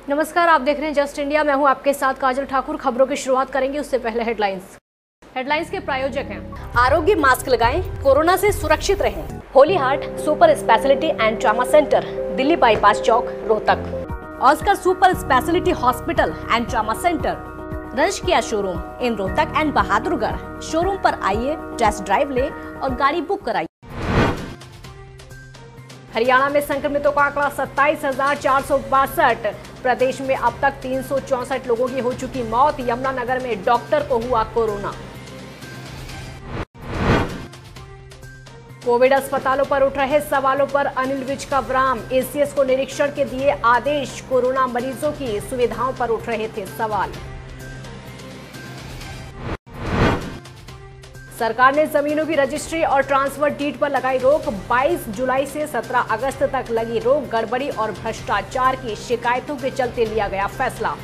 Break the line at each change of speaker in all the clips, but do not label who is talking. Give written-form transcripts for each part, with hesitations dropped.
नमस्कार, आप देख रहे हैं जस्ट इंडिया। मैं हूं आपके साथ काजल ठाकुर। खबरों की शुरुआत करेंगे उससे पहले हेडलाइंस के प्रायोजक हैं आरोग्य मास्क लगाएं, कोरोना से सुरक्षित रहें। Holy Heart super speciality and trauma centre, Delhi bypass चौक, Rohtak. Oscar super speciality hospital and trauma centre, रंश किया showroom in Rohtak and Bahadurgarh. Showroom पर आइए, टेस्ट ड्राइव ले और गाड़ी बुक कराइए। हरियाणा में संक्रमितों का आंकड़ा 27,462। प्रदेश में अब तक 364 लोगों की हो चुकी मौत। यमुनानगर में डॉक्टर को हुआ कोरोना। कोविड अस्पतालों पर उठ रहे सवालों पर अनिल विज का विराम। एसीएस को निरीक्षण के दिए आदेश। कोरोना मरीजों की सुविधाओं पर उठ रहे थे सवाल। सरकार ने जमीनों की रजिस्ट्री और ट्रांसफर डीड पर लगाई रोक। 22 जुलाई से 17 अगस्त तक लगी रोक। गड़बड़ी और भ्रष्टाचार की शिकायतों के चलते लिया गया फैसला।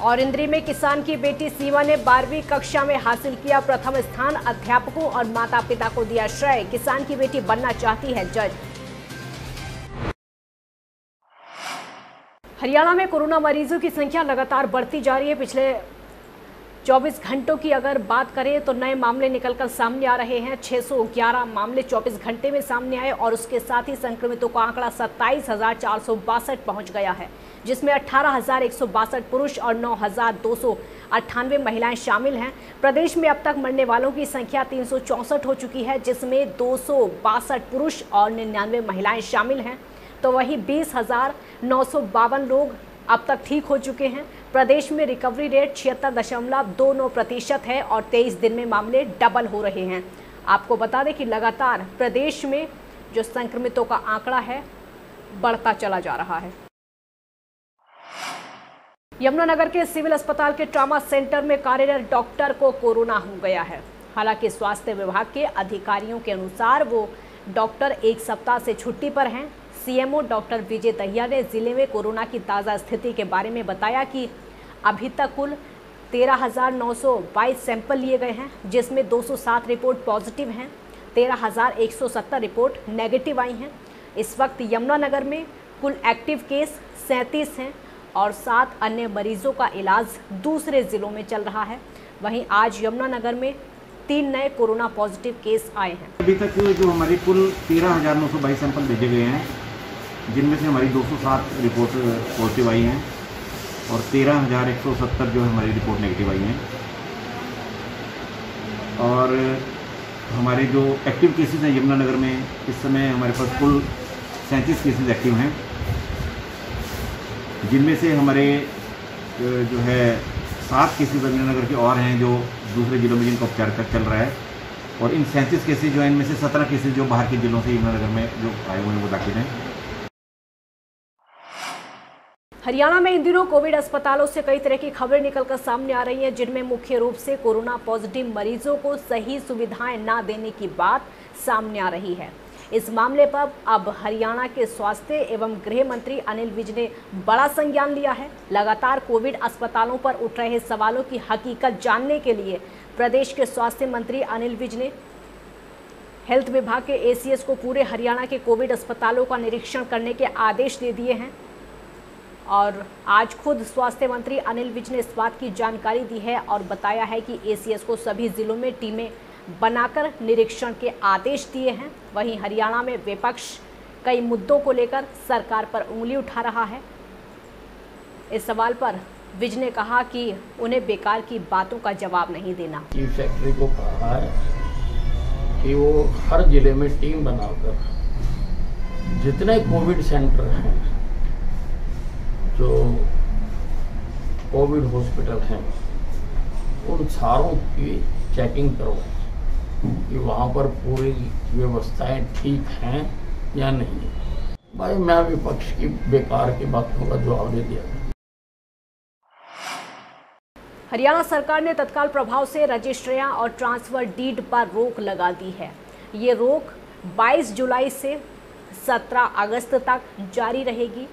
और इंद्री में किसान की बेटी सीमा ने 12वीं कक्षा में हासिल किया प्रथम स्थान। अध्यापकों और माता पिता को दिया श्रेय। किसान की बेटी बनना चाहती है जज। हरियाणा में कोरोना मरीजों की संख्या लगातार बढ़ती जा रही है। पिछले 24 घंटों की अगर बात करें तो नए मामले निकलकर सामने आ रहे हैं। 611 मामले 24 घंटे में सामने आए और उसके साथ ही संक्रमितों का आंकड़ा 27,462 पहुंच गया है, जिसमें 18,162 पुरुष और 9,298 महिलाएं शामिल हैं। प्रदेश में अब तक मरने वालों की संख्या 364 हो चुकी है, जिसमें 262 पुरुष और 99 महिलाएं शामिल हैं। तो वहीं 20,952 लोग अब तक ठीक हो चुके हैं। प्रदेश में रिकवरी रेट 76.29% है और 23 दिन में मामले डबल हो रहे हैं। आपको बता दें कि लगातार प्रदेश में जो संक्रमितों का आंकड़ा है बढ़ता चला जा रहा है। यमुनानगर के सिविल अस्पताल के ट्रॉमा सेंटर में कार्यरत डॉक्टर को कोरोना हो गया है। हालांकि स्वास्थ्य विभाग के अधिकारियों के अनुसार वो डॉक्टर एक सप्ताह से छुट्टी पर हैं। सीएमओ डॉक्टर विजय दहिया ने जिले में कोरोना की ताज़ा स्थिति के बारे में बताया कि अभी तक कुल 13,922 सैंपल लिए गए हैं, जिसमें 207 रिपोर्ट पॉजिटिव हैं, 13,170 रिपोर्ट नेगेटिव आई हैं। इस वक्त यमुनानगर में कुल एक्टिव केस 37 हैं और 7 अन्य मरीजों का इलाज दूसरे ज़िलों में चल रहा है। वहीं आज यमुनानगर में 3 नए कोरोना पॉजिटिव केस आए हैं।
अभी तक जो हमारे कुल 13,922 सैंपल भेजे गए हैं, जिनमें से हमारी 207 रिपोर्ट पॉजिटिव आई हैं और 13,170 जो है हमारी रिपोर्ट नेगेटिव आई हैं। और हमारे जो एक्टिव केसेस हैं यमुनानगर में, इस समय हमारे पास कुल 37 केसेस एक्टिव हैं, जिनमें से हमारे जो है 7 केसेस यमुनानगर के और हैं जो दूसरे जिलों में जिनका उपचार चल रहा है। और इन 37 केसेज जो हैं, इनमें से 17 केसेज जो बाहर के जिलों से यमुनानगर में जो आए हुए हैं वो दाखिल हैं।
हरियाणा में इन दिनों कोविड अस्पतालों से कई तरह की खबरें निकलकर सामने आ रही हैं, जिनमें मुख्य रूप से कोरोना पॉजिटिव मरीजों को सही सुविधाएं ना देने की बात सामने आ रही है। इस मामले पर अब हरियाणा के स्वास्थ्य एवं गृह मंत्री अनिल विज ने बड़ा संज्ञान लिया है। लगातार कोविड अस्पतालों पर उठ रहे सवालों की हकीकत जानने के लिए प्रदेश के स्वास्थ्य मंत्री अनिल विज ने हेल्थ विभाग के एसीएस को पूरे हरियाणा के कोविड अस्पतालों का निरीक्षण करने के आदेश दे दिए हैं। और आज खुद स्वास्थ्य मंत्री अनिल विज ने इस बात की जानकारी दी है और बताया है कि एसीएस को सभी जिलों में टीमें बनाकर निरीक्षण के आदेश दिए हैं। वहीं हरियाणा में विपक्ष कई मुद्दों को लेकर सरकार पर उंगली उठा रहा है। इस सवाल पर विज ने कहा कि उन्हें बेकार की बातों का जवाब नहीं देना।
चीफ सेक्रेटरी को कहा है कि वो हर जिले में टीम बनाकर जितने कोविड सेंटर हैं, जो कोविड हॉस्पिटल हैं, उन सारों की चेकिंग करो कि वहाँ पर पूरी व्यवस्थाएं ठीक हैं या नहीं। भाई मैं विपक्ष की बेकार की बातों का जवाब दे दिया।
हरियाणा सरकार ने तत्काल प्रभाव से रजिस्ट्रियां और ट्रांसफर डीड पर रोक लगा दी है। ये रोक 22 जुलाई से 17 अगस्त तक जारी रहेगी।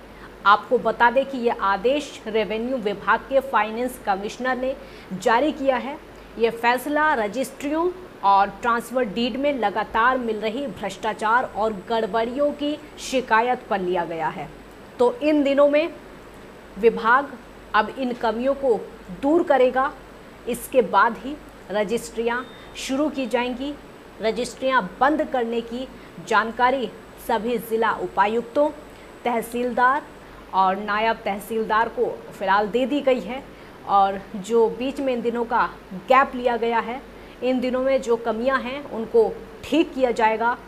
आपको बता दें कि यह आदेश रेवेन्यू विभाग के फाइनेंस कमिश्नर ने जारी किया है। यह फैसला रजिस्ट्रियों और ट्रांसफर डीड में लगातार मिल रही भ्रष्टाचार और गड़बड़ियों की शिकायत पर लिया गया है। तो इन दिनों में विभाग अब इन कमियों को दूर करेगा। इसके बाद ही रजिस्ट्रियां शुरू की जाएंगी। रजिस्ट्रियां बंद करने की जानकारी सभी ज़िला उपायुक्तों, तहसीलदार और नायब तहसीलदार को फिलहाल दे दी गई है। और जो बीच में इन दिनों का गैप लिया गया है, इन दिनों में जो कमियां हैं उनको ठीक किया जाएगा।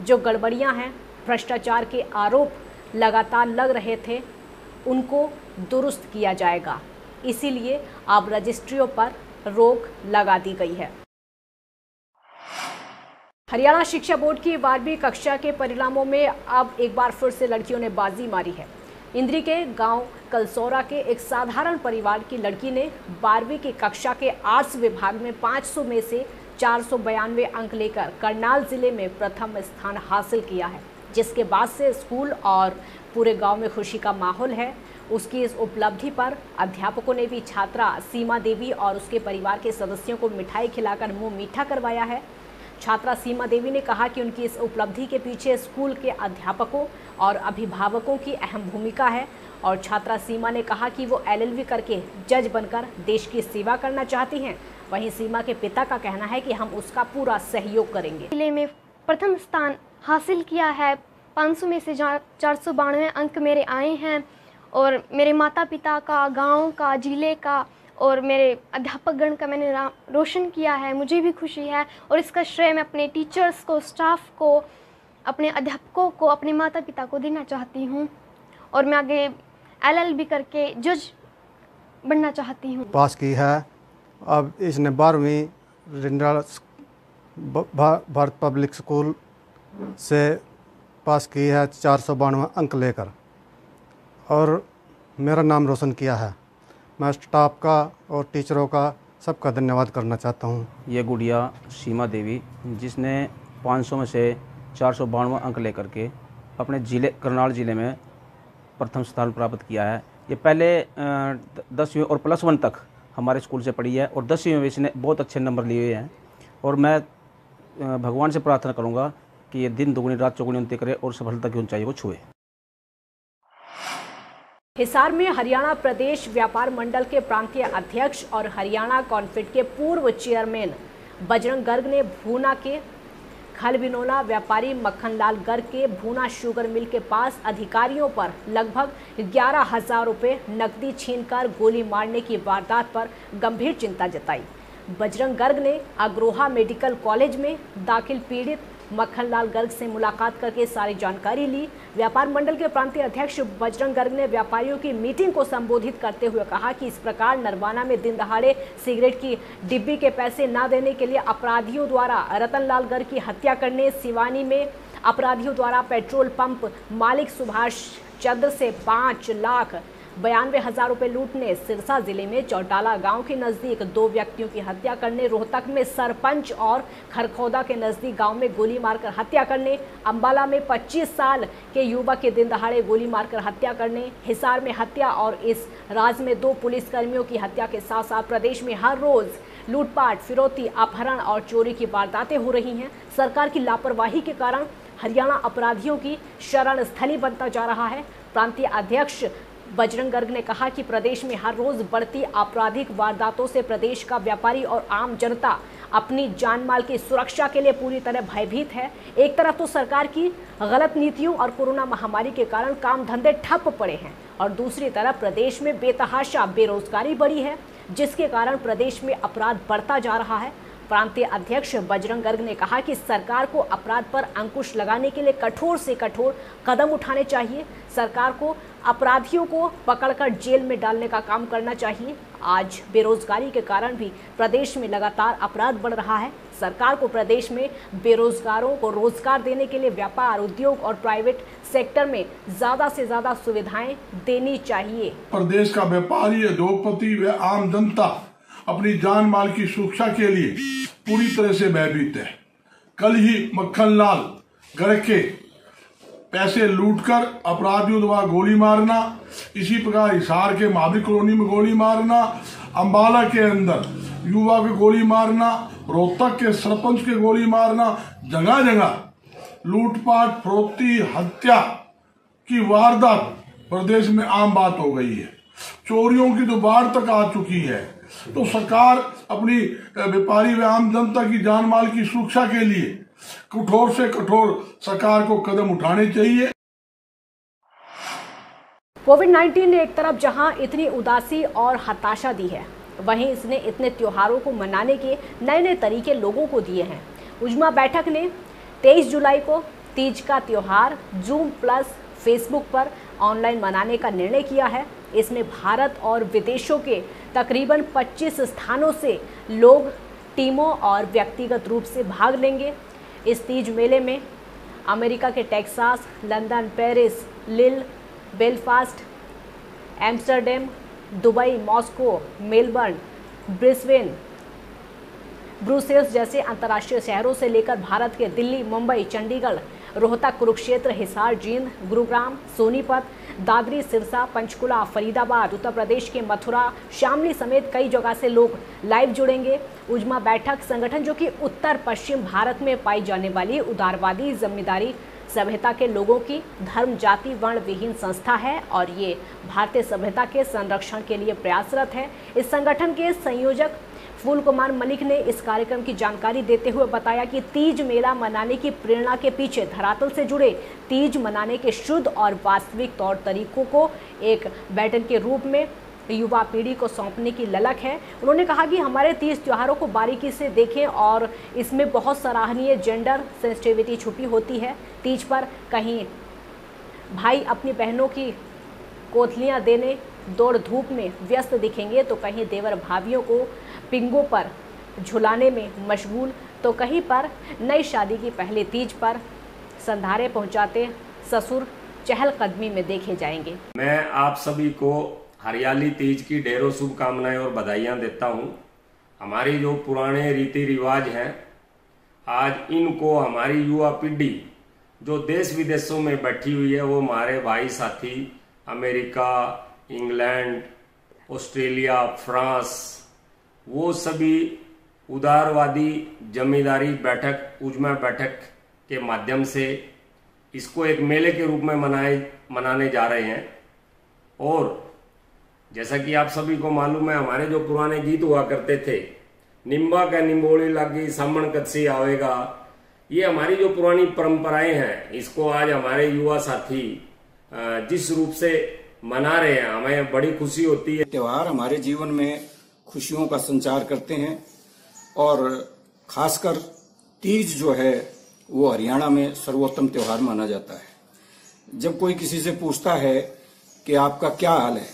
जो गड़बड़ियां हैं, भ्रष्टाचार के आरोप लगातार लग रहे थे, उनको दुरुस्त किया जाएगा। इसीलिए अब रजिस्ट्रियों पर रोक लगा दी गई है। हरियाणा शिक्षा बोर्ड की 12वीं कक्षा के परिणामों में अब एक बार फिर से लड़कियों ने बाजी मारी है। इंद्री के गांव कलसौरा के एक साधारण परिवार की लड़की ने 12वीं की कक्षा के आर्ट्स विभाग में 500 में से 492 अंक लेकर करनाल जिले में प्रथम स्थान हासिल किया है, जिसके बाद से स्कूल और पूरे गांव में खुशी का माहौल है। उसकी इस उपलब्धि पर अध्यापकों ने भी छात्रा सीमा देवी और उसके परिवार के सदस्यों को मिठाई खिलाकर मुंह मीठा करवाया है। छात्रा सीमा देवी ने कहा कि उनकी इस उपलब्धि के पीछे स्कूल के अध्यापकों और अभिभावकों की अहम भूमिका है। और छात्रा सीमा ने कहा कि वो LLB करके जज बनकर देश की सेवा करना चाहती हैं। वहीं सीमा के पिता का कहना है कि हम उसका पूरा सहयोग करेंगे।
जिले में प्रथम स्थान हासिल किया है। 500 में से 492 अंक मेरे आए हैं और मेरे माता पिता का, गांव का, जिले का और मेरे अध्यापकगण का मैंने नाम रोशन किया है। मुझे भी खुशी है और इसका श्रेय मैं अपने टीचर्स को, स्टाफ को, अपने अध्यापकों को, अपने माता पिता को देना चाहती हूँ। और मैं आगे LLB करके जज बनना चाहती हूँ।
पास की है। अब इसने 12वीं रिंडा भारत पब्लिक स्कूल से पास की है 492 अंक लेकर और मेरा नाम रोशन किया है। मैं स्टाफ का और टीचरों का सबका धन्यवाद करना चाहता हूँ।
ये गुड़िया सीमा देवी, जिसने 500 में से 492 अंक लेकर के अपने जिले करनाल ज़िले में प्रथम स्थान प्राप्त किया है। ये पहले 10वीं और +1 तक हमारे स्कूल से पढ़ी है और 10वीं में इसने बहुत अच्छे नंबर लिए हुए हैं। और मैं भगवान से प्रार्थना करूँगा कि ये दिन दुगनी रात चौगुनी उन्नति करे और सफलता की ऊंचाई को छुए।
हिसार में हरियाणा प्रदेश व्यापार मंडल के प्रांतीय अध्यक्ष और हरियाणा कॉन्फेड के पूर्व चेयरमैन बजरंग गर्ग ने भूना के खलबिनोला व्यापारी मक्खनलाल गर्ग के भूना शुगर मिल के पास अधिकारियों पर लगभग 11,000 रुपये नकदी छीनकर गोली मारने की वारदात पर गंभीर चिंता जताई। बजरंग गर्ग ने अग्रोहा मेडिकल कॉलेज में दाखिल पीड़ित मक्खनलाल गर्ग से मुलाकात करके सारी जानकारी ली। व्यापार मंडल के प्रांतीय अध्यक्ष बजरंग गर्ग ने व्यापारियों की मीटिंग को संबोधित करते हुए कहा कि इस प्रकार नरवाना में दिन दहाड़े सिगरेट की डिब्बी के पैसे न देने के लिए अपराधियों द्वारा रतनलाल गर्ग की हत्या करने, सिवानी में अपराधियों द्वारा पेट्रोल पंप मालिक सुभाष चंद्र से 5,92,000 रुपये लूटने, सिरसा जिले में चौटाला गांव के नजदीक 2 व्यक्तियों की हत्या करने, रोहतक में सरपंच और खरखौदा के नजदीक गांव में गोली मारकर हत्या करने, अंबाला में 25 साल के युवक के दिन दहाड़े गोली मारकर हत्या करने, हिसार में हत्या और इस राज्य में 2 पुलिसकर्मियों की हत्या के साथ साथ प्रदेश में हर रोज लूटपाट, फिरौती, अपहरण और चोरी की वारदातें हो रही हैं। सरकार की लापरवाही के कारण हरियाणा अपराधियों की शरण स्थली बनता जा रहा है। प्रांतीय अध्यक्ष बजरंग गर्ग ने कहा कि प्रदेश में हर रोज बढ़ती आपराधिक वारदातों से प्रदेश का व्यापारी और आम जनता अपनी जान माल की सुरक्षा के लिए पूरी तरह भयभीत है। एक तरफ तो सरकार की गलत नीतियों और कोरोना महामारी के कारण काम धंधे ठप पड़े हैं और दूसरी तरफ प्रदेश में बेतहाशा बेरोजगारी बढ़ी है, जिसके कारण प्रदेश में अपराध बढ़ता जा रहा है। प्रांतीय अध्यक्ष बजरंग गर्ग ने कहा कि सरकार को अपराध पर अंकुश लगाने के लिए कठोर से कठोर कदम उठाने चाहिए। सरकार को अपराधियों को पकड़कर जेल में डालने का काम करना चाहिए। आज बेरोजगारी के कारण भी प्रदेश में लगातार अपराध बढ़ रहा है। सरकार को प्रदेश में बेरोजगारों को रोजगार देने के लिए व्यापार, उद्योग और प्राइवेट सेक्टर में ज्यादा से ज्यादा सुविधाएं देनी चाहिए।
प्रदेश का व्यापारी, उद्योगपति व आम जनता अपनी जान माल की सुरक्षा के लिए पूरी तरह से भयभीत है। कल ही मक्खनलाल गर्ग के पैसे लूटकर अपराधियों द्वारा गोली मारना, इसी प्रकार हिसार के महावीर कॉलोनी में गोली मारना, अंबाला के अंदर युवा को गोली मारना रोहतक के सरपंच के गोली मारना, जगह जगह लूटपाट, फरोख्ती, हत्या की वारदात प्रदेश में आम बात हो गई है। चोरियों की तो बाढ़ तक आ चुकी है। तो सरकार अपनी व्यापारी व आम जनता की जान माल की सुरक्षा के लिए कठोर से कठोर सरकार को कदम उठाने चाहिए।
कोविड-19 ने एक तरफ जहां इतनी उदासी और हताशा दी है, वहीं इसने इतने त्योहारों को मनाने के नए नए तरीके लोगों को दिए हैं। उजमा बैठक ने 23 जुलाई को तीज का त्योहार जूम प्लस फेसबुक पर ऑनलाइन मनाने का निर्णय किया है। इसमें भारत और विदेशों के तकरीबन 25 स्थानों से लोग टीमों और व्यक्तिगत रूप से भाग लेंगे। इस तीज मेले में अमेरिका के टेक्सास, लंदन, पेरिस, लिल, Belfast, Amsterdam, Dubai, Moscow, Melbourne, Brisbane, Brussels जैसे अंतर्राष्ट्रीय शहरों से लेकर भारत के दिल्ली, मुंबई, चंडीगढ़, रोहतक, कुरुक्षेत्र, हिसार, जींद, गुरुग्राम, सोनीपत, दादरी, सिरसा, पंचकुला, फरीदाबाद, उत्तर प्रदेश के मथुरा, शामली समेत कई जगह से लोग लाइव जुड़ेंगे। उजमा बैठक संगठन, जो कि उत्तर पश्चिम भारत में पाई जाने वाली उदारवादी, जिम्मेदारी सभ्यता के लोगों की धर्म, जाति, वर्ण विहीन संस्था है और ये भारतीय सभ्यता के संरक्षण के लिए प्रयासरत है। इस संगठन के संयोजक फूल कुमार मलिक ने इस कार्यक्रम की जानकारी देते हुए बताया कि तीज मेला मनाने की प्रेरणा के पीछे धरातल से जुड़े तीज मनाने के शुद्ध और वास्तविक तौर तरीकों को एक बैटन के रूप में युवा पीढ़ी को सौंपने की ललक है। उन्होंने कहा कि हमारे तीज त्योहारों को बारीकी से देखें और इसमें बहुत सराहनीय जेंडर सेंसिटिविटी छुपी होती है। तीज पर कहीं भाई अपनी बहनों की कोथलियाँ देने दौड़ धूप में व्यस्त दिखेंगे, तो कहीं देवर भाभियों को पिंगों पर झुलाने में मशगूल, तो कहीं पर नई शादी की पहली तीज पर संधारे पहुंचाते ससुर चहलकदमी में देखे जाएंगे।
मैं आप सभी को हरियाली तीज की ढेरों शुभकामनाएं और बधाइयां देता हूं। हमारी जो पुराने रीति रिवाज हैं, आज इनको हमारी युवा पीढ़ी जो देश विदेशों में बैठी हुई है, वो हमारे भाई साथी अमेरिका, इंग्लैंड, ऑस्ट्रेलिया, फ्रांस, वो सभी उदारवादी जमींदारी बैठक, उजमा बैठक के माध्यम से इसको एक मेले के रूप में मनाने जा रहे हैं। और जैसा कि आप सभी को मालूम है, हमारे जो पुराने गीत हुआ करते थे, निम्बा का निम्बोली लागी सामण कच्ची आवेगा, ये हमारी जो पुरानी परंपराएं हैं, इसको आज हमारे युवा साथी जिस रूप से मना रहे हैं, हमें बड़ी खुशी होती है।
त्योहार हमारे जीवन में खुशियों का संचार करते हैं और खासकर तीज जो है वो हरियाणा में सर्वोत्तम त्योहार माना जाता है। जब कोई किसी से पूछता है कि आपका क्या हाल है,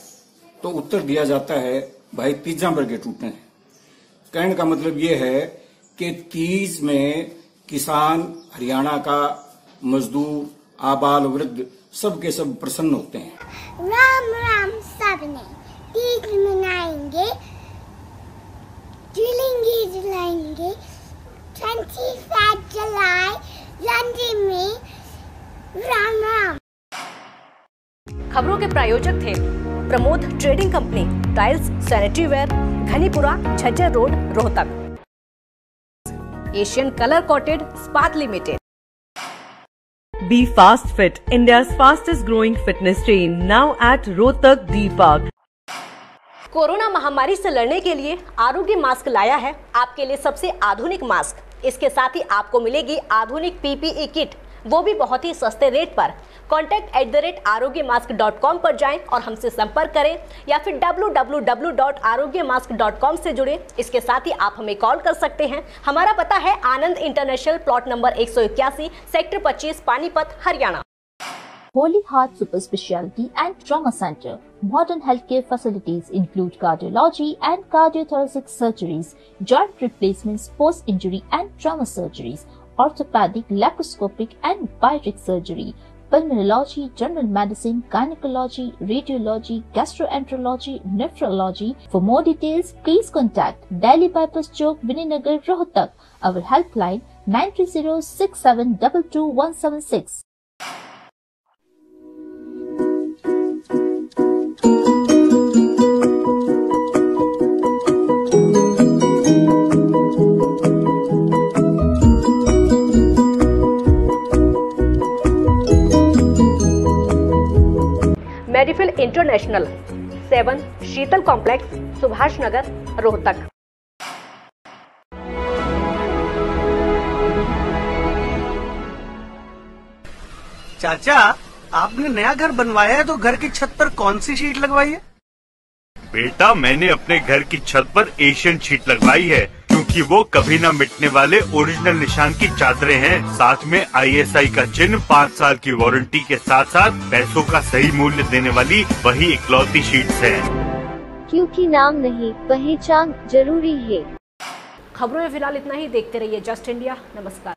तो उत्तर दिया जाता है, भाई तीजा बरगे टूटे हैं। कहने का मतलब ये है कि तीज में किसान, हरियाणा का मजदूर, आबाल वृद्ध सब के सब प्रसन्न होते हैं।
राम राम सबने तीज मनाएंगे, जलाएंगे 25 जुलाई लंदन में। राम राम।
खबरों के प्रायोजक थे Pramod trading company, tiles, sanitary ware, Ghanipura, Jhajjar road, Rohtak. Asian colour coated स्पात limited.
Be Fast Fit, India's fastest growing fitness chain, now at Rohtak D Park.
Corona महामारी से लड़ने के लिए आरोग्य मास्क लाया है आपके लिए सबसे आधुनिक मास्क। इसके साथ ही आपको मिलेगी आधुनिक पीपीई किट, वो भी बहुत ही सस्ते रेट पर। contact@arogyamask.com पर जाएं और हमसे संपर्क करें या फिर www.arogyamask.com से जुड़ें। इसके साथ ही आप हमें कॉल कर सकते हैं। हमारा पता है Anand international, plot number 181, sector 25, Panipat, Haryana.
Holy Heart Super Speciality and Trauma Center. Modern healthcare facilities include cardiology and cardiothoracic surgeries, joint replacements, post-injury and trauma surgeries, orthopedic, laparoscopic and bariatric surgery, pulmonology, general medicine, gynecology, radiology, gastroenterology, nephrology. For more details, please contact Delhi Bypass Chowk, Vininagar, Rohtak. Our helpline 93067222176.
Medifil international, 7 Sheetal complex, Subhash Nagar, Rohtak.
चाचा, आपने नया घर बनवाया है तो घर की छत पर कौन सी शीट लगवाई है?
बेटा, मैंने अपने घर की छत पर एशियन शीट लगवाई है, क्योंकि वो कभी न मिटने वाले ओरिजिनल निशान की चादरें हैं। साथ में ISI का चिन्ह, 5 साल की वारंटी के साथ साथ पैसों का सही मूल्य देने वाली वही इकलौती शीट्स हैं।
क्योंकि नाम नहीं, पहचान जरूरी है।
खबरों में फिलहाल इतना ही। देखते रहिए जस्ट इंडिया। नमस्कार।